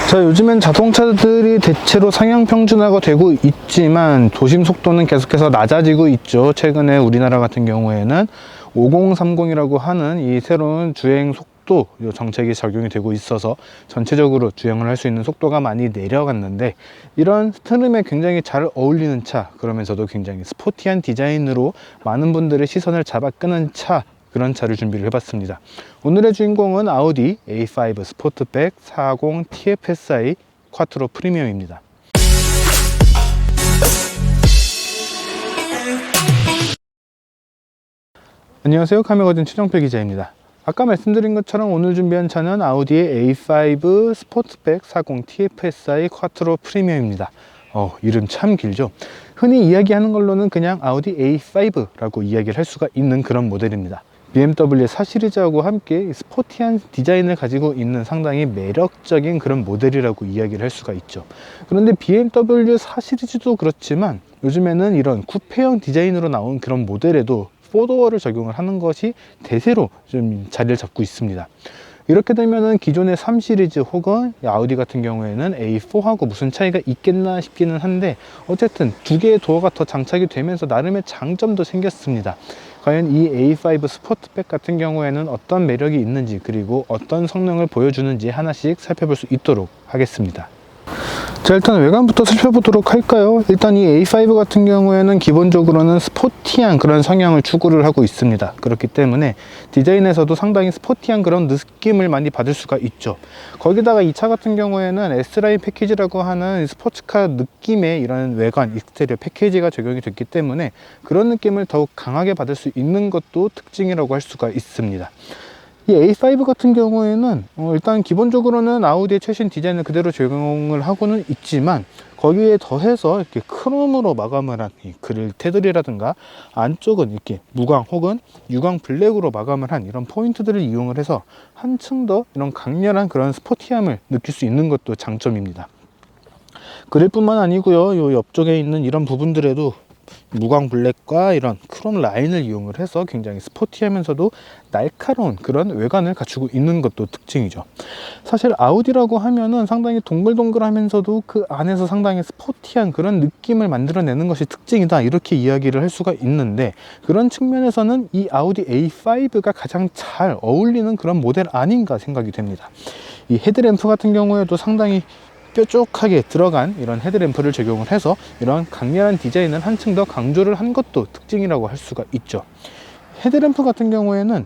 자, 요즘엔 자동차들이 대체로 상향 평준화가 되고 있지만 도심 속도는 계속해서 낮아지고 있죠. 최근에 우리나라 같은 경우에는 5030이라고 하는 이 새로운 주행 속도 정책이 적용이 되고 있어서 전체적으로 주행을 할 수 있는 속도가 많이 내려갔는데, 이런 흐름에 굉장히 잘 어울리는 차, 그러면서도 굉장히 스포티한 디자인으로 많은 분들의 시선을 잡아 끄는 차, 그런 차를 준비를 해봤습니다. 오늘의 주인공은 아우디 A5 스포트백 40 TFSI 쿼트로 프리미엄입니다. 안녕하세요, 카메거진 최정필 기자입니다. 아까 말씀드린 것처럼 오늘 준비한 차는 아우디의 A5 스포트백 40 TFSI 쿼트로 프리미엄입니다. 이름 참 길죠? 흔히 이야기하는 걸로는 그냥 아우디 A5라고 이야기를 할 수가 있는 그런 모델입니다. BMW의 4 시리즈하고 함께 스포티한 디자인을 가지고 있는 상당히 매력적인 그런 모델이라고 이야기를 할 수가 있죠. 그런데 BMW 4 시리즈도 그렇지만 요즘에는 이런 쿠페형 디자인으로 나온 그런 모델에도 4도어를 적용을 하는 것이 대세로 좀 자리를 잡고 있습니다. 이렇게 되면은 기존의 3 시리즈 혹은 아우디 같은 경우에는 A4하고 무슨 차이가 있겠나 싶기는 한데, 어쨌든 두 개의 도어가 더 장착이 되면서 나름의 장점도 생겼습니다. 과연 이 A5 스포트백 같은 경우에는 어떤 매력이 있는지, 그리고 어떤 성능을 보여주는지 하나씩 살펴볼 수 있도록 하겠습니다. 자, 일단 외관부터 살펴보도록 할까요? 일단 이 A5 같은 경우에는 기본적으로는 스포티한 그런 성향을 추구를 하고 있습니다. 그렇기 때문에 디자인에서도 상당히 스포티한 그런 느낌을 많이 받을 수가 있죠. 거기다가 이 차 같은 경우에는 S라인 패키지라고 하는 스포츠카 느낌의 이런 외관, 익스테리어 패키지가 적용이 됐기 때문에 그런 느낌을 더욱 강하게 받을 수 있는 것도 특징이라고 할 수가 있습니다. 이 A5 같은 경우에는 일단 기본적으로는 아우디의 최신 디자인을 그대로 적용을 하고는 있지만, 거기에 더해서 이렇게 크롬으로 마감을 한 이 그릴 테두리라든가 안쪽은 이렇게 무광 혹은 유광 블랙으로 마감을 한 이런 포인트들을 이용을 해서 한층 더 이런 강렬한 그런 스포티함을 느낄 수 있는 것도 장점입니다. 그릴뿐만 아니고요, 요 옆쪽에 있는 이런 부분들에도 무광 블랙과 이런 크롬 라인을 이용을 해서 굉장히 스포티하면서도 날카로운 그런 외관을 갖추고 있는 것도 특징이죠. 사실 아우디라고 하면은 상당히 동글동글하면서도 그 안에서 상당히 스포티한 그런 느낌을 만들어내는 것이 특징이다, 이렇게 이야기를 할 수가 있는데, 그런 측면에서는 이 아우디 A5가 가장 잘 어울리는 그런 모델 아닌가 생각이 됩니다. 이 헤드램프 같은 경우에도 상당히 뾰족하게 들어간 이런 헤드램프를 적용을 해서 이런 강렬한 디자인을 한층 더 강조를 한 것도 특징이라고 할 수가 있죠. 헤드램프 같은 경우에는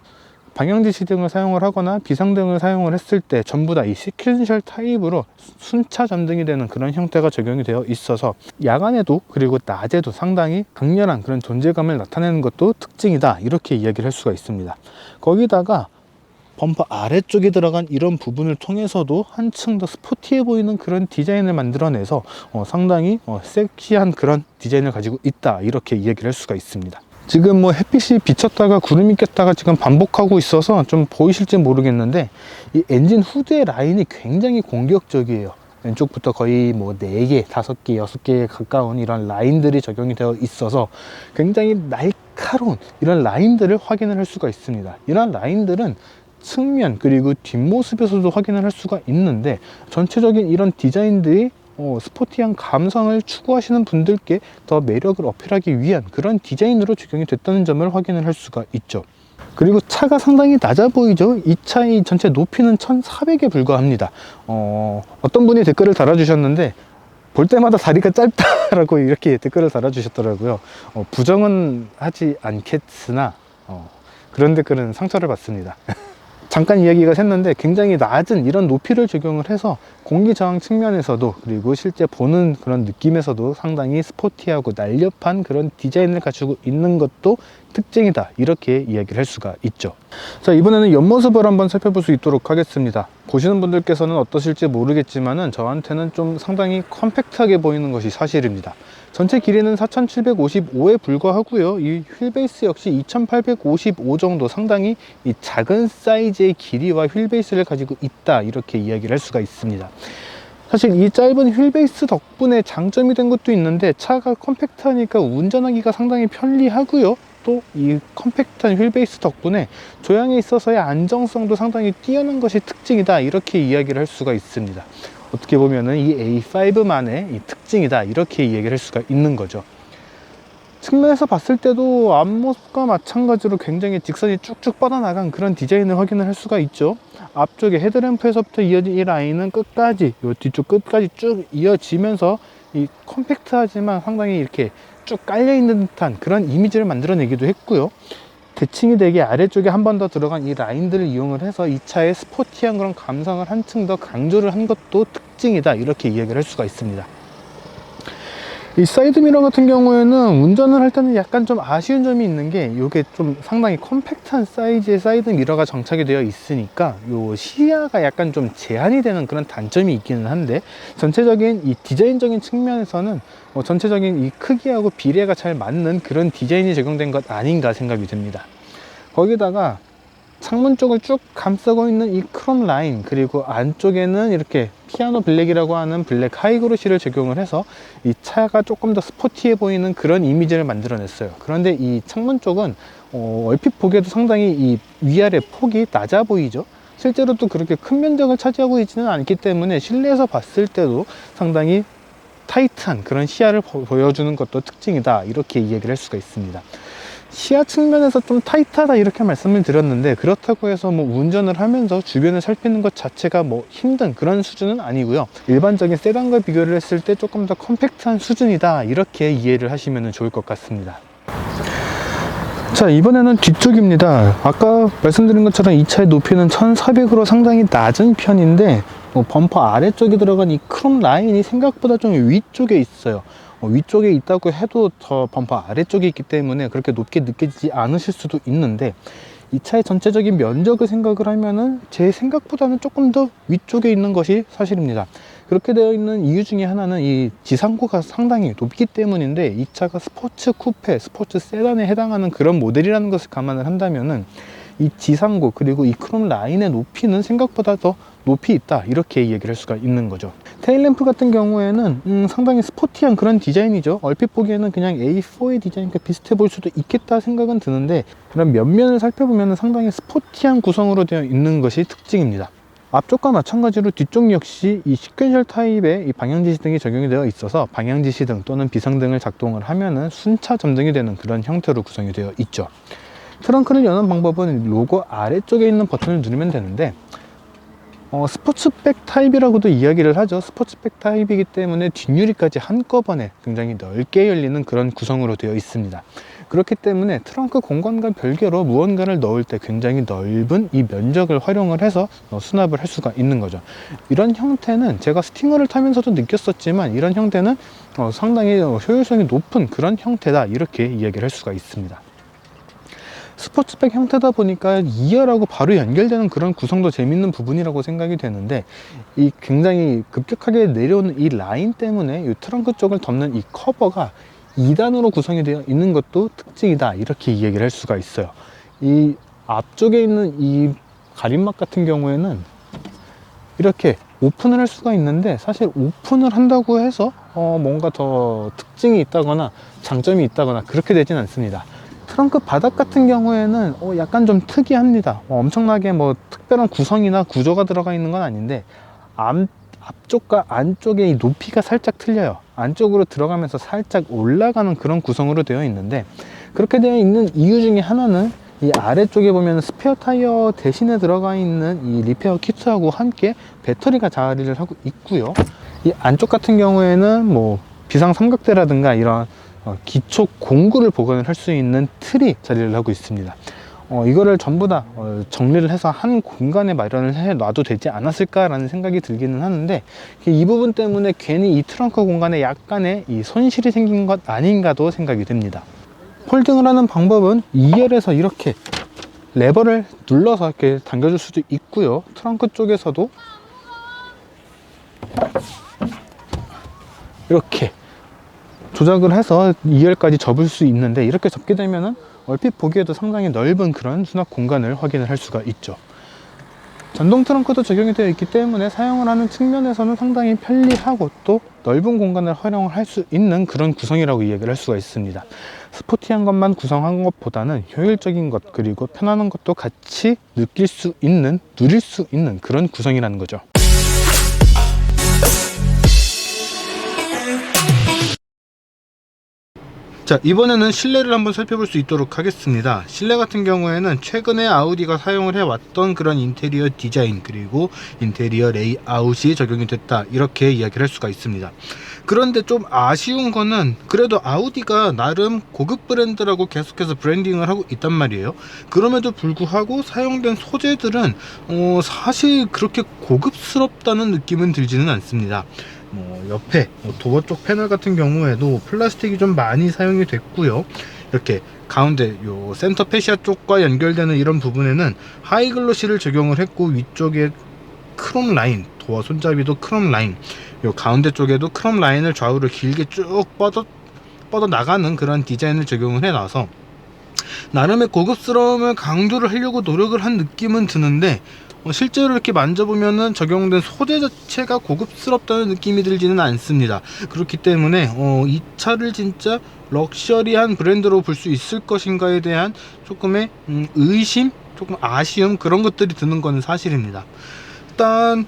방향지시 등을 사용을 하거나 비상등을 사용을 했을 때 전부 다 이 시퀀셜 타입으로 순차 전등이 되는 그런 형태가 적용이 되어 있어서 야간에도 그리고 낮에도 상당히 강렬한 그런 존재감을 나타내는 것도 특징이다, 이렇게 이야기를 할 수가 있습니다. 거기다가 범퍼 아래쪽에 들어간 이런 부분을 통해서도 한층 더 스포티해 보이는 그런 디자인을 만들어내서 상당히 섹시한 그런 디자인을 가지고 있다, 이렇게 이야기를 할 수가 있습니다. 지금 햇빛이 비쳤다가 구름이 꼈다가 지금 반복하고 있어서 좀 보이실지 모르겠는데, 이 엔진 후드의 라인이 굉장히 공격적이에요. 왼쪽부터 거의 4개, 5개, 6개에 가까운 이런 라인들이 적용이 되어 있어서 굉장히 날카로운 이런 라인들을 확인을 할 수가 있습니다. 이런 라인들은 측면 그리고 뒷모습에서도 확인을 할 수가 있는데, 전체적인 이런 디자인들이 스포티한 감성을 추구하시는 분들께 더 매력을 어필하기 위한 그런 디자인으로 적용이 됐다는 점을 확인을 할 수가 있죠. 그리고 차가 상당히 낮아 보이죠? 이 차의 전체 높이는 1400에 불과합니다. 어떤 분이 댓글을 달아주셨는데, 볼 때마다 다리가 짧다라고 이렇게 댓글을 달아주셨더라고요. 부정은 하지 않겠으나 그런 댓글은 상처를 받습니다. 잠깐 이야기가 샜는데, 굉장히 낮은 이런 높이를 적용을 해서 공기 저항 측면에서도 그리고 실제 보는 그런 느낌에서도 상당히 스포티하고 날렵한 그런 디자인을 갖추고 있는 것도 특징이다, 이렇게 이야기를 할 수가 있죠. 자, 이번에는 옆모습을 한번 살펴볼 수 있도록 하겠습니다. 보시는 분들께서는 어떠실지 모르겠지만은 저한테는 좀 상당히 컴팩트하게 보이는 것이 사실입니다. 전체 길이는 4755에 불과하고요. 이 휠베이스 역시 2855 정도, 상당히 이 작은 사이즈의 길이와 휠베이스를 가지고 있다, 이렇게 이야기를 할 수가 있습니다. 사실 이 짧은 휠베이스 덕분에 장점이 된 것도 있는데, 차가 컴팩트하니까 운전하기가 상당히 편리하고요. 또 이 컴팩트한 휠베이스 덕분에 조향에 있어서의 안정성도 상당히 뛰어난 것이 특징이다, 이렇게 이야기를 할 수가 있습니다. 어떻게 보면은 이 A5만의 이 특징이다, 이렇게 얘기를 할 수가 있는 거죠. 측면에서 봤을 때도 앞모습과 마찬가지로 굉장히 직선이 쭉쭉 뻗어나간 그런 디자인을 확인을 할 수가 있죠. 앞쪽에 헤드램프에서부터 이어진 이 라인은 끝까지, 요 뒤쪽 끝까지 쭉 이어지면서 이 컴팩트하지만 상당히 이렇게 쭉 깔려있는 듯한 그런 이미지를 만들어내기도 했고요. 대칭이 되게 아래쪽에 한 번 더 들어간 이 라인들을 이용을 해서 이 차의 스포티한 그런 감성을 한층 더 강조를 한 것도 특징이다, 이렇게 이야기를 할 수가 있습니다. 이 사이드미러 같은 경우에는 운전을 할 때는 약간 좀 아쉬운 점이 있는 게, 이게 좀 상당히 컴팩트한 사이즈의 사이드미러가 정착이 되어 있으니까 요 시야가 약간 좀 제한이 되는 그런 단점이 있기는 한데, 전체적인 이 디자인적인 측면에서는 전체적인 이 크기하고 비례가 잘 맞는 그런 디자인이 적용된 것 아닌가 생각이 듭니다. 거기다가 창문 쪽을 쭉 감싸고 있는 이 크롬 라인, 그리고 안쪽에는 이렇게 피아노 블랙이라고 하는 블랙 하이그로시를 적용을 해서 이 차가 조금 더 스포티해 보이는 그런 이미지를 만들어냈어요. 그런데 이 창문 쪽은 얼핏 보기에도 상당히 이 위아래 폭이 낮아 보이죠. 실제로 또 그렇게 큰 면적을 차지하고 있지는 않기 때문에 실내에서 봤을 때도 상당히 타이트한 그런 시야를 보여주는 것도 특징이다, 이렇게 이야기를 할 수가 있습니다. 시야 측면에서 좀 타이트하다, 이렇게 말씀을 드렸는데, 그렇다고 해서 뭐 운전을 하면서 주변을 살피는 것 자체가 뭐 힘든 그런 수준은 아니고요. 일반적인 세단과 비교를 했을 때 조금 더 컴팩트한 수준이다, 이렇게 이해를 하시면 좋을 것 같습니다. 자, 이번에는 뒤쪽입니다. 아까 말씀드린 것처럼 이 차의 높이는 1400으로 상당히 낮은 편인데, 범퍼 아래쪽에 들어간 이 크롬 라인이 생각보다 좀 위쪽에 있어요. 위쪽에 있다고 해도 저 범퍼 아래쪽에 있기 때문에 그렇게 높게 느껴지지 않으실 수도 있는데, 이 차의 전체적인 면적을 생각을 하면은 제 생각보다는 조금 더 위쪽에 있는 것이 사실입니다. 그렇게 되어 있는 이유 중에 하나는 이 지상고가 상당히 높기 때문인데, 이 차가 스포츠 쿠페, 스포츠 세단에 해당하는 그런 모델이라는 것을 감안을 한다면은 이 지상고 그리고 이 크롬 라인의 높이는 생각보다 더 높이 있다, 이렇게 얘기를 할 수가 있는 거죠. 테일램프 같은 경우에는 상당히 스포티한 그런 디자인이죠. 얼핏 보기에는 그냥 A4의 디자인과 비슷해 보일 수도 있겠다 생각은 드는데, 그런 면면을 살펴보면 상당히 스포티한 구성으로 되어 있는 것이 특징입니다. 앞쪽과 마찬가지로 뒤쪽 역시 이 시퀀셜 타입의 이 방향지시등이 적용이 되어 있어서 방향지시등 또는 비상등을 작동을 하면은 순차 점등이 되는 그런 형태로 구성이 되어 있죠. 트렁크를 여는 방법은 로고 아래쪽에 있는 버튼을 누르면 되는데, 스포츠백 타입이라고도 이야기를 하죠. 스포츠백 타입이기 때문에 뒷유리까지 한꺼번에 굉장히 넓게 열리는 그런 구성으로 되어 있습니다. 그렇기 때문에 트렁크 공간과 별개로 무언가를 넣을 때 굉장히 넓은 이 면적을 활용을 해서 수납을 할 수가 있는 거죠. 이런 형태는 제가 스팅어를 타면서도 느꼈었지만, 이런 형태는 상당히 효율성이 높은 그런 형태다, 이렇게 이야기를 할 수가 있습니다. 스포츠백 형태다 보니까 2열하고 바로 연결되는 그런 구성도 재밌는 부분이라고 생각이 되는데, 이 굉장히 급격하게 내려오는 이 라인 때문에 이 트렁크 쪽을 덮는 이 커버가 2단으로 구성이 되어 있는 것도 특징이다, 이렇게 이야기를 할 수가 있어요. 이 앞쪽에 있는 이 가림막 같은 경우에는 이렇게 오픈을 할 수가 있는데, 사실 오픈을 한다고 해서 뭔가 더 특징이 있다거나 장점이 있다거나 그렇게 되진 않습니다. 트렁크 바닥 같은 경우에는 약간 좀 특이합니다. 엄청나게 뭐 특별한 구성이나 구조가 들어가 있는 건 아닌데, 앞쪽과 안쪽의 이 높이가 살짝 틀려요. 안쪽으로 들어가면서 살짝 올라가는 그런 구성으로 되어 있는데, 그렇게 되어 있는 이유 중에 하나는 이 아래쪽에 보면 스페어 타이어 대신에 들어가 있는 이 리페어 키트하고 함께 배터리가 자리를 하고 있고요. 이 안쪽 같은 경우에는 뭐 비상 삼각대라든가 이런 기초 공구를 보관을 할 수 있는 틀이 자리를 하고 있습니다. 이거를 전부 다 정리를 해서 한 공간에 마련을 해 놔도 되지 않았을까라는 생각이 들기는 하는데, 이 부분 때문에 괜히 이 트렁크 공간에 약간의 이 손실이 생긴 것 아닌가도 생각이 듭니다. 폴딩을 하는 방법은 2열에서 이렇게 레버를 눌러서 이렇게 당겨줄 수도 있고요. 트렁크 쪽에서도 이렇게 조작을 해서 2열까지 접을 수 있는데, 이렇게 접게 되면은 얼핏 보기에도 상당히 넓은 그런 수납 공간을 확인을 할 수가 있죠. 전동 트렁크도 적용이 되어 있기 때문에 사용을 하는 측면에서는 상당히 편리하고 또 넓은 공간을 활용을 할 수 있는 그런 구성이라고 이야기를 할 수가 있습니다. 스포티한 것만 구성한 것보다는 효율적인 것 그리고 편안한 것도 같이 느낄 수 있는, 누릴 수 있는 그런 구성이라는 거죠. 자, 이번에는 실내를 한번 살펴볼 수 있도록 하겠습니다. 실내 같은 경우에는 최근에 아우디가 사용을 해왔던 그런 인테리어 디자인 그리고 인테리어 레이아웃이 적용이 됐다, 이렇게 이야기를 할 수가 있습니다. 그런데 좀 아쉬운 거는 그래도 아우디가 나름 고급 브랜드라고 계속해서 브랜딩을 하고 있단 말이에요. 그럼에도 불구하고 사용된 소재들은 사실 그렇게 고급스럽다는 느낌은 들지는 않습니다. 옆에 도어 쪽 패널 같은 경우에도 플라스틱이 좀 많이 사용이 됐고요. 이렇게 가운데 요 센터 패시아 쪽과 연결되는 이런 부분에는 하이글로시를 적용을 했고, 위쪽에 크롬 라인, 도어 손잡이도 크롬 라인, 요 가운데 쪽에도 크롬 라인을 좌우로 길게 쭉 뻗어 나가는 그런 디자인을 적용을 해놔서 나름의 고급스러움을 강조를 하려고 노력을 한 느낌은 드는데, 실제로 이렇게 만져보면은 적용된 소재 자체가 고급스럽다는 느낌이 들지는 않습니다. 그렇기 때문에 이 차를 진짜 럭셔리한 브랜드로 볼 수 있을 것인가에 대한 조금의 의심, 조금 아쉬움, 그런 것들이 드는 것은 사실입니다. 일단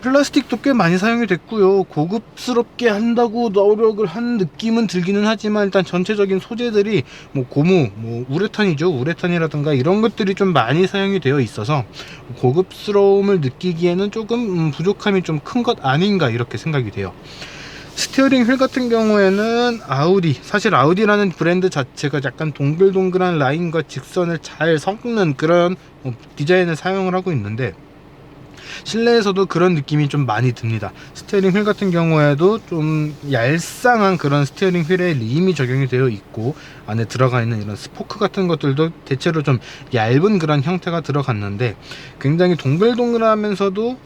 플라스틱도 꽤 많이 사용이 됐고요. 고급스럽게 한다고 노력을 한 느낌은 들기는 하지만, 일단 전체적인 소재들이 고무, 우레탄이죠. 우레탄이라든가 이런 것들이 좀 많이 사용이 되어 있어서 고급스러움을 느끼기에는 조금 부족함이 좀 큰 것 아닌가, 이렇게 생각이 돼요. 스티어링 휠 같은 경우에는 사실 아우디라는 브랜드 자체가 약간 동글동글한 라인과 직선을 잘 섞는 그런 디자인을 사용을 하고 있는데, 실내에서도 그런 느낌이 좀 많이 듭니다. 스티어링 휠 같은 경우에도 좀 얄쌍한 그런 스티어링 휠에 림이 적용이 되어 있고, 안에 들어가 있는 이런 스포크 같은 것들도 대체로 좀 얇은 그런 형태가 들어갔는데, 굉장히 동글동글하면서도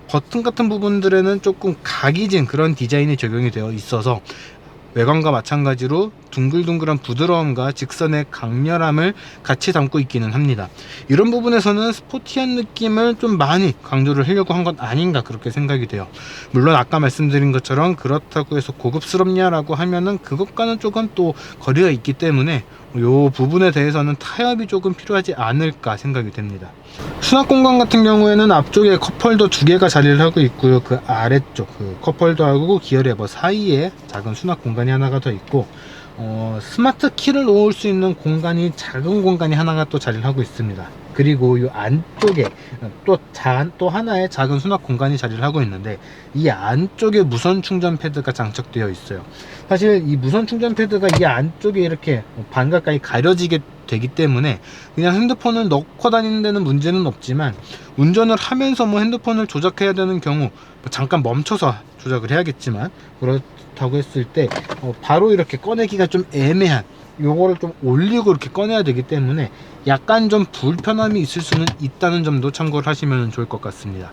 버튼 같은 부분들에는 조금 각이 진 그런 디자인이 적용이 되어 있어서 외관과 마찬가지로 둥글둥글한 부드러움과 직선의 강렬함을 같이 담고 있기는 합니다. 이런 부분에서는 스포티한 느낌을 좀 많이 강조를 하려고 한 건 아닌가, 그렇게 생각이 돼요. 물론 아까 말씀드린 것처럼 그렇다고 해서 고급스럽냐라고 하면은 그것과는 조금 또 거리가 있기 때문에 이 부분에 대해서는 타협이 조금 필요하지 않을까 생각이 됩니다. 수납 공간 같은 경우에는 앞쪽에 컵홀더 2개가 자리를 하고 있고요. 그 아래쪽 컵홀더하고 기어 레버 사이에 작은 수납 공간이 하나가 더 있고, 스마트 키를 놓을 수 있는 공간이, 작은 공간이 하나가 또 자리를 하고 있습니다. 그리고 이 안쪽에 또 하나의 작은 수납 공간이 자리를 하고 있는데, 이 안쪽에 무선 충전 패드가 장착되어 있어요. 사실 이 무선 충전 패드가 이 안쪽에 이렇게 반 가까이 가려지게 되기 때문에 그냥 핸드폰을 넣고 다니는 데는 문제는 없지만, 운전을 하면서 핸드폰을 조작해야 되는 경우, 잠깐 멈춰서 조작을 해야겠지만, 그렇다고 했을 때 바로 이렇게 꺼내기가 좀 애매한, 요거를 좀 올리고 이렇게 꺼내야 되기 때문에 약간 좀 불편함이 있을 수는 있다는 점도 참고를 하시면 좋을 것 같습니다.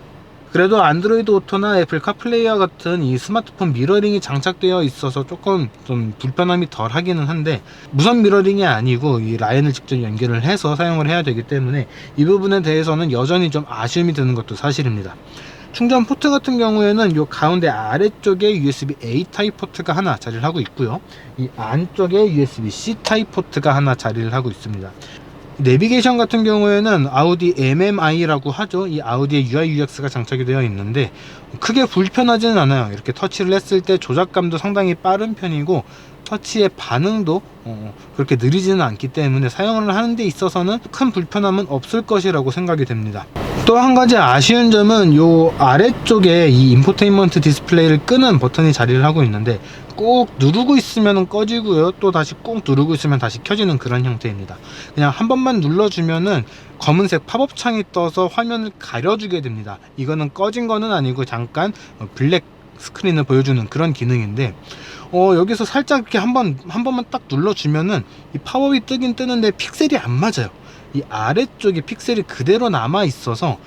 그래도 안드로이드 오토나 애플 카플레이와 같은 이 스마트폰 미러링이 장착되어 있어서 조금 좀 불편함이 덜 하기는 한데, 무선 미러링이 아니고 이 라인을 직접 연결을 해서 사용을 해야 되기 때문에 이 부분에 대해서는 여전히 좀 아쉬움이 드는 것도 사실입니다. 충전 포트 같은 경우에는 요 가운데 아래쪽에 USB-A 타입 포트가 하나 자리를 하고 있고요. 이 안쪽에 USB-C 타입 포트가 하나 자리를 하고 있습니다. 내비게이션 같은 경우에는 아우디 MMI라고 하죠. 이 아우디의 UI UX가 장착이 되어 있는데 크게 불편하지는 않아요. 이렇게 터치를 했을 때 조작감도 상당히 빠른 편이고, 터치의 반응도 그렇게 느리지는 않기 때문에 사용을 하는 데 있어서는 큰 불편함은 없을 것이라고 생각이 됩니다. 또 한 가지 아쉬운 점은 요 아래쪽에 이 인포테인먼트 디스플레이를 끄는 버튼이 자리를 하고 있는데, 꾹 누르고 있으면 꺼지고요, 또 다시 꾹 누르고 있으면 다시 켜지는 그런 형태입니다. 그냥 한 번만 눌러주면은 검은색 팝업 창이 떠서 화면을 가려주게 됩니다. 이거는 꺼진 거는 아니고 잠깐 블랙 스크린을 보여주는 그런 기능인데, 여기서 살짝 이렇게 한 번만 딱 눌러주면은 이 팝업이 뜨긴 뜨는데 픽셀이 안 맞아요. 이 아래쪽에 픽셀이 그대로 남아 있어서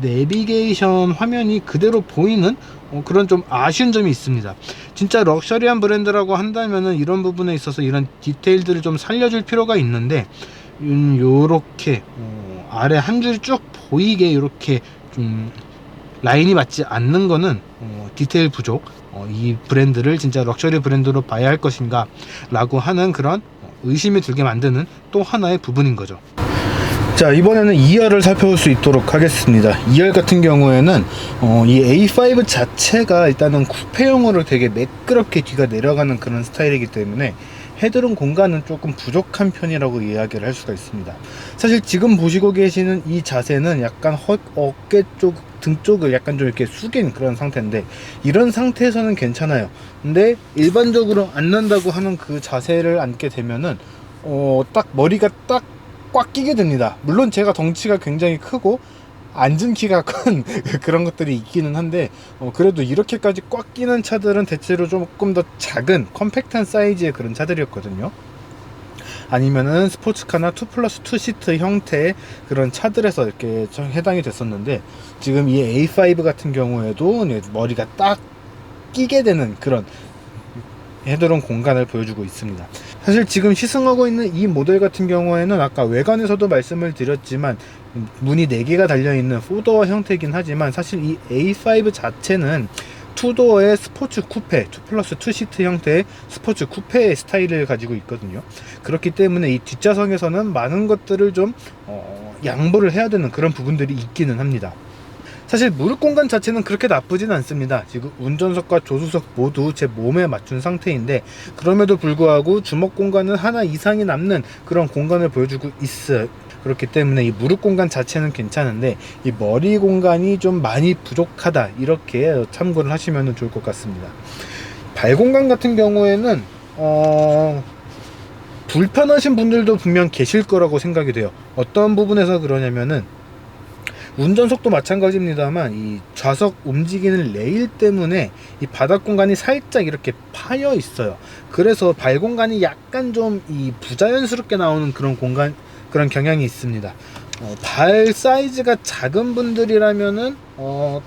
내비게이션 화면이 그대로 보이는 그런 좀 아쉬운 점이 있습니다. 진짜 럭셔리한 브랜드라고 한다면은 이런 부분에 있어서 이런 디테일들을 좀 살려줄 필요가 있는데, 요렇게 아래 한 줄이 쭉 보이게 이렇게 좀 라인이 맞지 않는 거는 디테일 부족, 이 브랜드를 진짜 럭셔리 브랜드로 봐야 할 것인가 라고 하는 그런 의심이 들게 만드는 또 하나의 부분인 거죠. 자, 이번에는 2열을 살펴볼 수 있도록 하겠습니다. 2열 같은 경우에는 이 A5 자체가 일단은 쿠페용으로 되게 매끄럽게 뒤가 내려가는 그런 스타일이기 때문에 헤드룸 공간은 조금 부족한 편이라고 이야기를 할 수가 있습니다. 사실 지금 보시고 계시는 이 자세는 약간 어깨 쪽, 등 쪽을 약간 좀 이렇게 숙인 그런 상태인데, 이런 상태에서는 괜찮아요. 근데 일반적으로 앉는다고 하는 그 자세를 앉게 되면은 딱 머리가 딱 꽉 끼게 됩니다. 물론 제가 덩치가 굉장히 크고 앉은 키가 큰 그런 것들이 있기는 한데, 그래도 이렇게까지 꽉 끼는 차들은 대체로 조금 더 작은 컴팩트한 사이즈의 그런 차들이었거든요. 아니면은 스포츠카나 2+2 시트 형태의 그런 차들에서 이렇게 해당이 됐었는데, 지금 이 A5 같은 경우에도 머리가 딱 끼게 되는 그런 헤드룸 공간을 보여주고 있습니다. 사실 지금 시승하고 있는 이 모델 같은 경우에는 아까 외관에서도 말씀을 드렸지만 문이 4개가 달려있는 4도어 형태이긴 하지만, 사실 이 A5 자체는 2도어의 스포츠 쿠페, 2+2 시트 형태의 스포츠 쿠페의 스타일을 가지고 있거든요. 그렇기 때문에 이 뒷좌석에서는 많은 것들을 좀 양보를 해야 되는 그런 부분들이 있기는 합니다. 사실 무릎 공간 자체는 그렇게 나쁘진 않습니다. 지금 운전석과 조수석 모두 제 몸에 맞춘 상태인데, 그럼에도 불구하고 주먹 공간은 하나 이상이 남는 그런 공간을 보여주고 있어요. 그렇기 때문에 이 무릎 공간 자체는 괜찮은데 이 머리 공간이 좀 많이 부족하다, 이렇게 참고를 하시면 좋을 것 같습니다. 발 공간 같은 경우에는 불편하신 분들도 분명 계실 거라고 생각이 돼요. 어떤 부분에서 그러냐면은, 운전석도 마찬가지입니다만 이 좌석 움직이는 레일 때문에 이 바닥 공간이 살짝 이렇게 파여 있어요. 그래서 발 공간이 약간 좀 이 부자연스럽게 나오는 그런 그런 경향이 있습니다. 발 사이즈가 작은 분들이라면은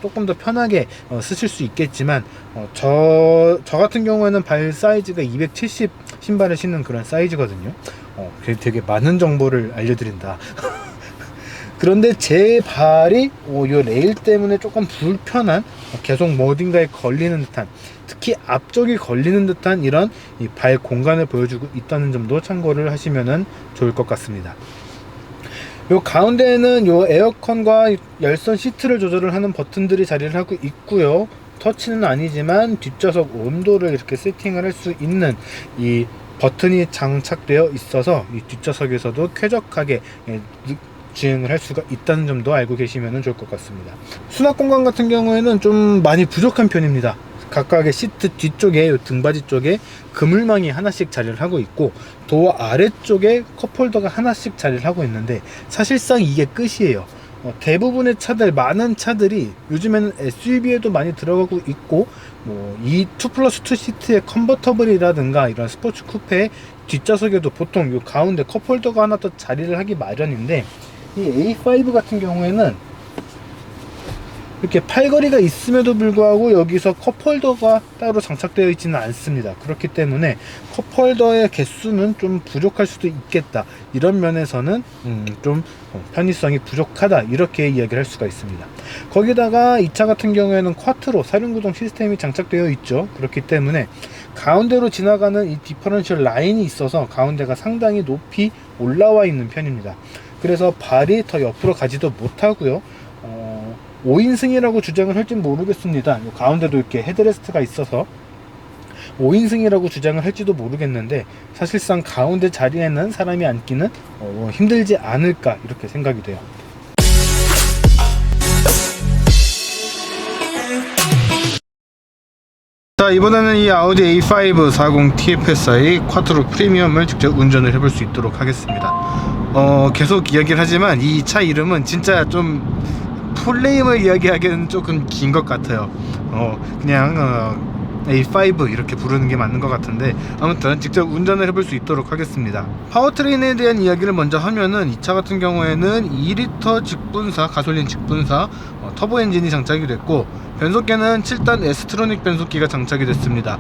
조금 더 편하게 쓰실 수 있겠지만, 저 같은 경우에는 발 사이즈가 270 신발을 신는 그런 사이즈거든요. 되게 많은 정보를 알려드린다. 그런데 제 발이 요 레일 때문에 조금 불편한, 계속 어딘가에 걸리는 듯한, 특히 앞쪽이 걸리는 듯한 이런 이 발 공간을 보여주고 있다는 점도 참고를 하시면 좋을 것 같습니다. 요 가운데에는 요 에어컨과 열선 시트를 조절을 하는 버튼들이 자리를 하고 있고요. 터치는 아니지만 뒷좌석 온도를 이렇게 세팅을 할 수 있는 이 버튼이 장착되어 있어서 이 뒷좌석에서도 쾌적하게 주행을 할 수가 있다는 점도 알고 계시면 좋을 것 같습니다. 수납 공간 같은 경우에는 좀 많이 부족한 편입니다. 각각의 시트 뒤쪽에 등받이 쪽에 그물망이 하나씩 자리를 하고 있고, 도어 아래쪽에 컵홀더가 하나씩 자리를 하고 있는데, 사실상 이게 끝이에요. 대부분의 차들, 많은 차들이 요즘에는 SUV에도 많이 들어가고 있고, 이 2+2 시트의 컨버터블이라든가 이런 스포츠 쿠페의 뒷좌석에도 보통 요 가운데 컵홀더가 하나 더 자리를 하기 마련인데, 이 A5 같은 경우에는 이렇게 팔걸이가 있음에도 불구하고 여기서 컵홀더가 따로 장착되어 있지는 않습니다. 그렇기 때문에 컵홀더의 개수는 좀 부족할 수도 있겠다, 이런 면에서는 좀 편의성이 부족하다, 이렇게 이야기를 할 수가 있습니다. 거기다가 이 차 같은 경우에는 쿼트로 사륜구동 시스템이 장착되어 있죠. 그렇기 때문에 가운데로 지나가는 이 디퍼런셜 라인이 있어서 가운데가 상당히 높이 올라와 있는 편입니다. 그래서 발이 더 옆으로 가지도 못하고요. 5인승이라고 주장을 할지는 모르겠습니다. 가운데도 이렇게 헤드레스트가 있어서 5인승이라고 주장을 할지도 모르겠는데, 사실상 가운데 자리에는 사람이 앉기는 힘들지 않을까, 이렇게 생각이 돼요. 자, 이번에는 이 아우디 A5 40 TFSI 쿼트로 프리미엄을 직접 운전을 해볼 수 있도록 하겠습니다. 계속 이야기를 하지만 이 차 이름은 진짜 좀 풀네임을 이야기하기에는 조금 긴 것 같아요. 그냥 A5 이렇게 부르는 게 맞는 것 같은데, 아무튼 직접 운전을 해볼 수 있도록 하겠습니다. 파워트레인에 대한 이야기를 먼저 하면은, 이 차 같은 경우에는 2리터 직분사, 가솔린 직분사 터보 엔진이 장착이 됐고, 변속기는 7단 에스트로닉 변속기가 장착이 됐습니다.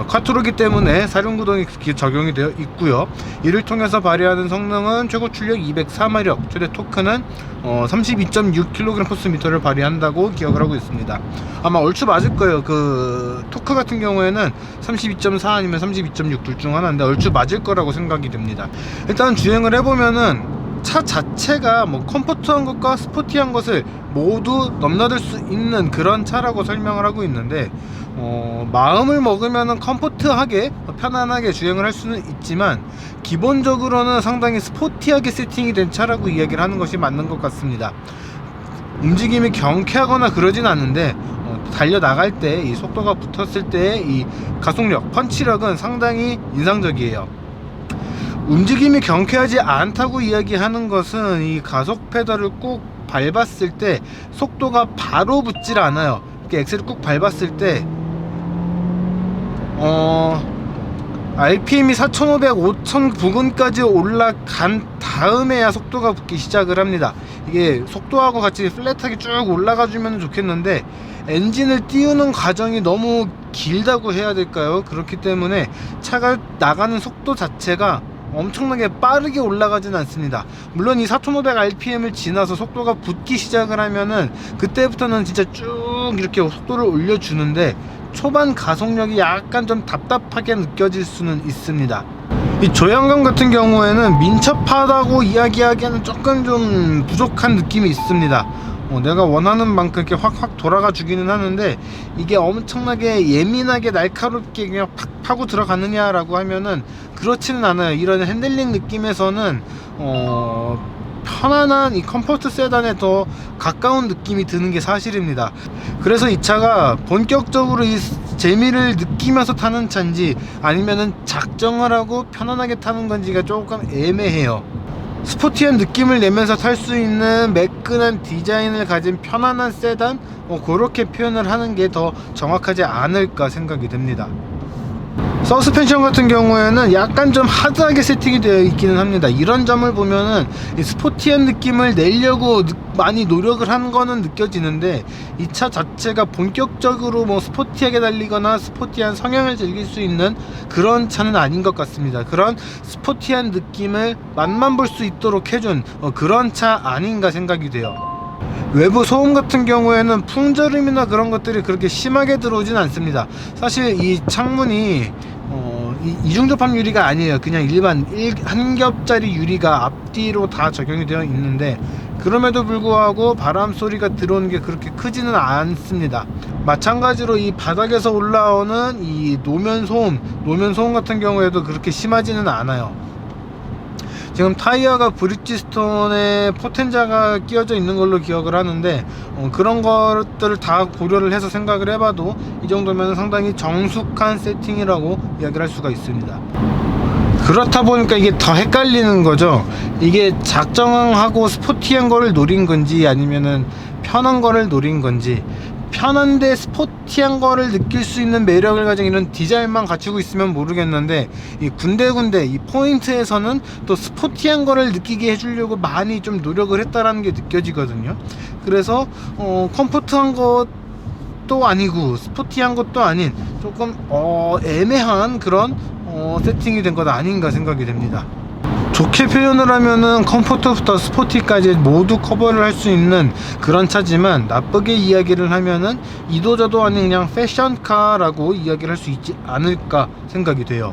쿼트로기 때문에 사륜구동이 적용이 되어 있고요. 이를 통해서 발휘하는 성능은 최고 출력 204마력, 최대 토크는 32.6kgpm를 발휘한다고 기억을 하고 있습니다. 아마 얼추 맞을 거예요. 그 토크 같은 경우에는 32.4 아니면 32.6 둘 중 하나인데 얼추 맞을 거라고 생각이 됩니다. 일단 주행을 해보면은 차 자체가 뭐 컴포트한 것과 스포티한 것을 모두 넘나들 수 있는 그런 차라고 설명을 하고 있는데, 마음을 먹으면 컴포트하게 편안하게 주행을 할 수는 있지만 기본적으로는 상당히 스포티하게 세팅이 된 차라고 이야기를 하는 것이 맞는 것 같습니다. 움직임이 경쾌하거나 그러진 않는데 달려나갈 때 이 속도가 붙었을 때 이 가속력, 펀치력은 상당히 인상적이에요. 움직임이 경쾌하지 않다고 이야기하는 것은 이 가속 페달을 꾹 밟았을 때 속도가 바로 붙질 않아요. 이렇게 엑셀을 꾹 밟았을 때 RPM이 4,500, 5,000 부근까지 올라간 다음에야 속도가 붙기 시작을 합니다. 이게 속도하고 같이 플랫하게 쭉 올라가 주면 좋겠는데 엔진을 띄우는 과정이 너무 길다고 해야 될까요? 그렇기 때문에 차가 나가는 속도 자체가 엄청나게 빠르게 올라가진 않습니다. 물론 이 4,500 RPM을 지나서 속도가 붙기 시작을 하면은 그때부터는 진짜 쭉 이렇게 속도를 올려주는데 초반 가속력이 약간 좀 답답하게 느껴질 수는 있습니다. 이 조향감 같은 경우에는 민첩하다고 이야기하기에는 조금 좀 부족한 느낌이 있습니다. 내가 원하는 만큼 이렇게 확확 돌아가 주기는 하는데 이게 엄청나게 예민하게 날카롭게 그냥 팍 파고 들어가느냐라고 하면은 그렇지는 않아요. 이런 핸들링 느낌에서는 편안한 이 컴포트 세단에 더 가까운 느낌이 드는 게 사실입니다. 그래서 이 차가 본격적으로 이 재미를 느끼면서 타는 차인지 아니면은 작정을 하고 편안하게 타는 건지가 조금 애매해요. 스포티한 느낌을 내면서 탈 수 있는 매끈한 디자인을 가진 편안한 세단, 그렇게 표현을 하는 게 더 정확하지 않을까 생각이 됩니다. 서스펜션 같은 경우에는 약간 좀 하드하게 세팅이 되어 있기는 합니다. 이런 점을 보면은 이 스포티한 느낌을 내려고 많이 노력을 한 거는 느껴지는데 이 차 자체가 본격적으로 뭐 스포티하게 달리거나 스포티한 성향을 즐길 수 있는 그런 차는 아닌 것 같습니다. 그런 스포티한 느낌을 맛만 볼 수 있도록 해준 그런 차 아닌가 생각이 돼요. 외부 소음 같은 경우에는 풍절음이나 그런 것들이 그렇게 심하게 들어오진 않습니다. 사실 이 창문이 이중접합 유리가 아니에요. 그냥 일반 한 겹짜리 유리가 앞뒤로 다 적용이 되어 있는데 그럼에도 불구하고 바람 소리가 들어오는 게 그렇게 크지는 않습니다. 마찬가지로 이 바닥에서 올라오는 이 노면 소음 같은 경우에도 그렇게 심하지는 않아요. 지금 타이어가 브리지스톤에 포텐자가 끼워져 있는 걸로 기억을 하는데 그런 것들을 다 고려를 해서 생각을 해봐도 이 정도면 상당히 정숙한 세팅이라고 이야기를 할 수가 있습니다. 그렇다 보니까 이게 더 헷갈리는 거죠. 이게 작정하고 스포티한 거를 노린 건지 아니면은 편한 거를 노린 건지. 편한데 스포티한 거를 느낄 수 있는 매력을 가진 이런 디자인만 갖추고 있으면 모르겠는데 이 군데군데 이 포인트에서는 또 스포티한 거를 느끼게 해주려고 많이 좀 노력을 했다라는 게 느껴지거든요. 그래서 컴포트한 것도 아니고 스포티한 것도 아닌 조금 애매한 그런 세팅이 된 것 아닌가 생각이 됩니다. 좋게 표현을 하면은 컴포트부터 스포티까지 모두 커버를 할 수 있는 그런 차지만 나쁘게 이야기를 하면은 이도저도 아닌 그냥 패션카라고 이야기를 할 수 있지 않을까 생각이 돼요.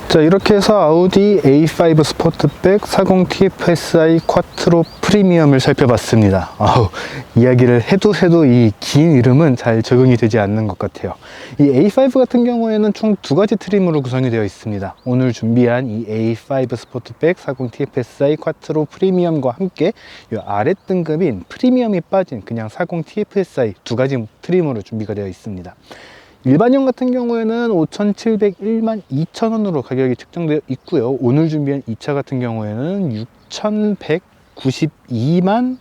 자, 이렇게 해서 아우디 A5 스포트백 40 TFSI 쿼트로 프리미엄을 살펴봤습니다. 이야기를 해도 이 긴 이름은 잘 적응이 되지 않는 것 같아요. 이 A5 같은 경우에는 총 두 가지 트림으로 구성이 되어 있습니다. 오늘 준비한 이 A5 스포트백 40 TFSI 쿼트로 프리미엄과 함께 이 아래 등급인 프리미엄이 빠진 그냥 40 TFSI 두 가지 트림으로 준비가 되어 있습니다. 일반형 같은 경우에는 5,701만 2천원으로 가격이 책정되어 있고요. 오늘 준비한 이 차 같은 경우에는 6,192만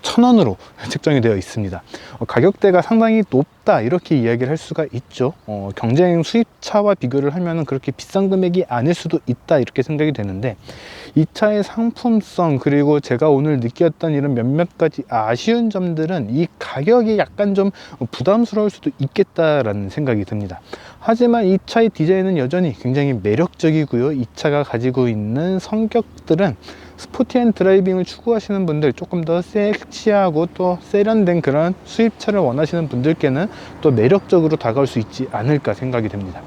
1,000원으로 책정이 되어 있습니다. 가격대가 상당히 높다 이렇게 이야기를 할 수가 있죠. 경쟁 수입차와 비교를 하면 그렇게 비싼 금액이 아닐 수도 있다 이렇게 생각이 되는데 이 차의 상품성 그리고 제가 오늘 느꼈던 이런 몇몇 가지 아쉬운 점들은 이 가격이 약간 좀 부담스러울 수도 있겠다라는 생각이 듭니다. 하지만 이 차의 디자인은 여전히 굉장히 매력적이고요. 이 차가 가지고 있는 성격들은 스포티한 드라이빙을 추구하시는 분들, 조금 더 섹시하고 또 세련된 그런 수입차를 원하시는 분들께는 또 매력적으로 다가올 수 있지 않을까 생각이 됩니다.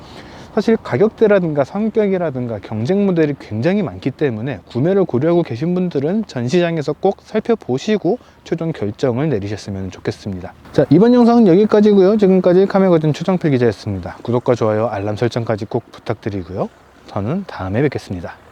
사실 가격대라든가 성격이라든가 경쟁 모델이 굉장히 많기 때문에 구매를 고려하고 계신 분들은 전시장에서 꼭 살펴보시고 최종 결정을 내리셨으면 좋겠습니다. 자, 이번 영상은 여기까지고요. 지금까지 카메거진 최정필 기자였습니다. 구독과 좋아요, 알람 설정까지 꼭 부탁드리고요. 저는 다음에 뵙겠습니다.